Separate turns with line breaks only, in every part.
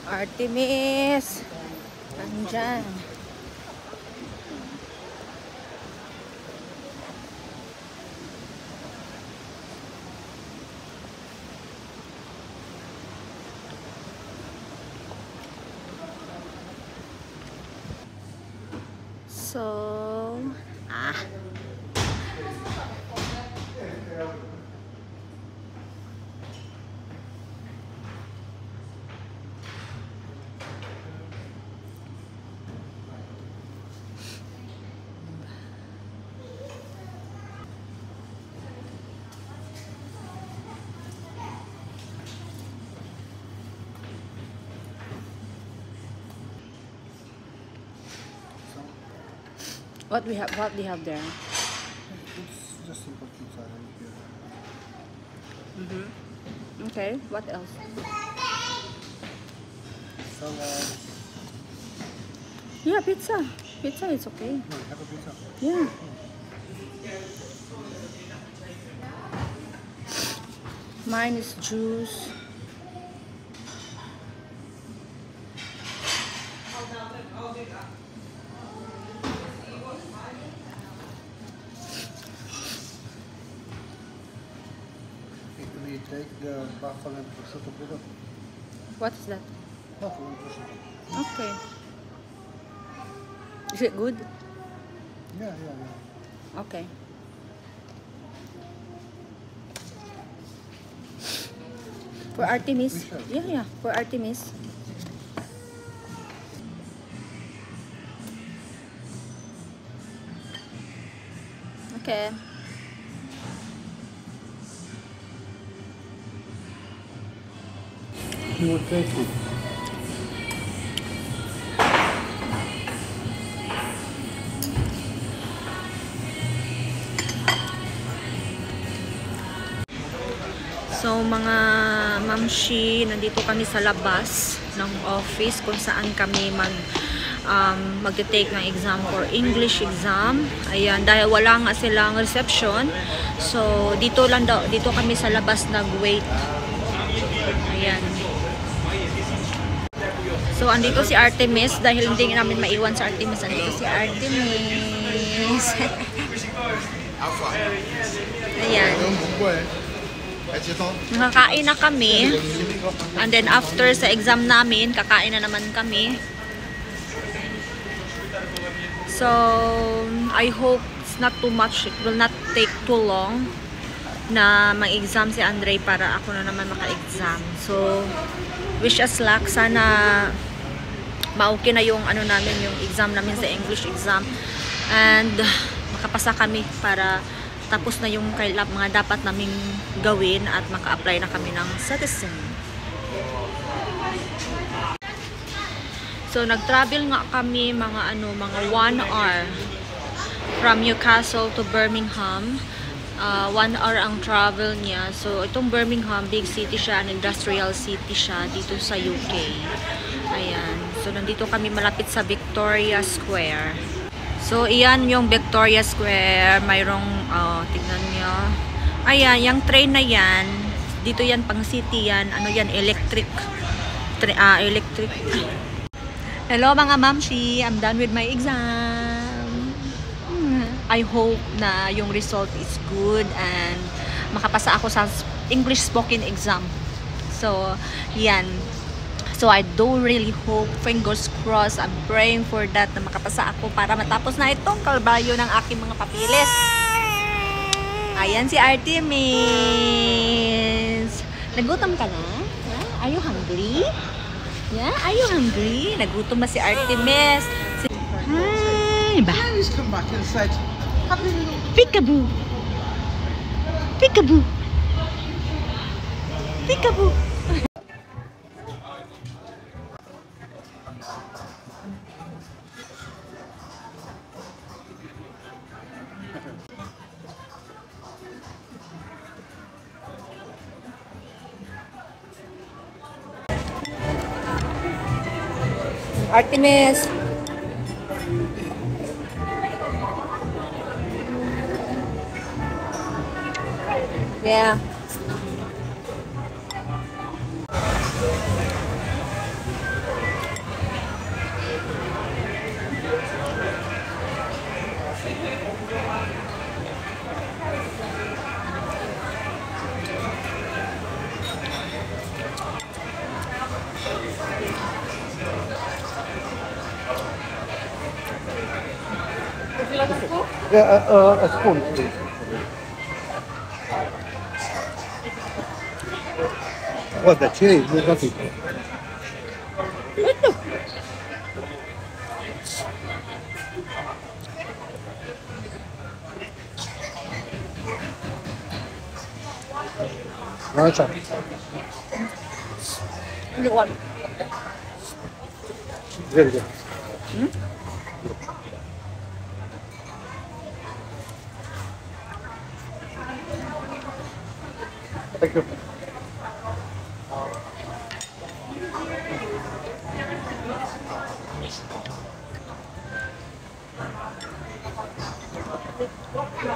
Artemis. Andyan. So, what do you have there?
It's just simple pizza.
Okay, what else?
Salad.
Yeah, pizza. Pizza is okay.
No, have a pizza.
Yeah. Mine is juice.
We take the buffalo and prosciutto puro.
What is that?
Buffalo and prosciutto.
Okay. Is it good?
Yeah.
Okay. For Artemis? Yeah. For Artemis. Okay.
You would take it.
So mga mamshi, nandito kami sa labas ng office kung saan kami magte-take ng exam for English exam. Ayan, dahil wala nga silang reception. So dito kami sa labas nag-wait. Ayan. So andito si Artemis dahil hindi namin maiwan sa Artemis. Andito si Artemis. Ayan. Nakakain na kami. And then after sa exam namin, kakain na naman kami. So, I hope it's not too much. It will not take too long na mag-exam si Andre para ako na naman maka-exam. So, wish us luck. Sana ma-okay na yung namin, yung exam namin sa English exam. And makapasa kami para tapos na yung mga dapat naming gawin at maka-apply na kami ng citizen. So nag-travel nga kami mga 1 hour from Newcastle to Birmingham. 1 hour ang travel niya. So itong Birmingham, big city siya, industrial city siya dito sa UK. Ayan. So nandito kami malapit sa Victoria Square. So, iyan yung Victoria Square. Mayroong, tignan nyo. Ayan, yung train na yan. Dito yan, pang city yan. Ano yan, electric. Electric. Hello mga mamshi. I'm done with my exam. I hope na yung result is good and makapasa ako sa English spoken exam. So, yan. So, I do really hope, fingers crossed, I'm praying for that na makapasa ako para matapos na itong kalbaryo ng aking mga papilis. Ayan si Artemis. Nagutom ka na? Are you hungry? Yeah? Are you hungry? Nagutom na si Artemis. Hi!
Please come back inside.
Peekaboo! Peekaboo! Peekaboo! Artemis. Yeah.
Yeah, a spoon, please. What, the chili? Look at it. Racha.
Luwan.
Very good. Thank you.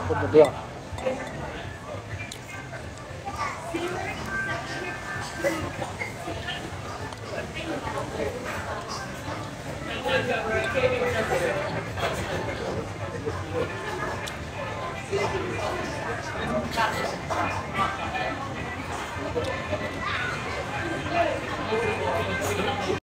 Put the block.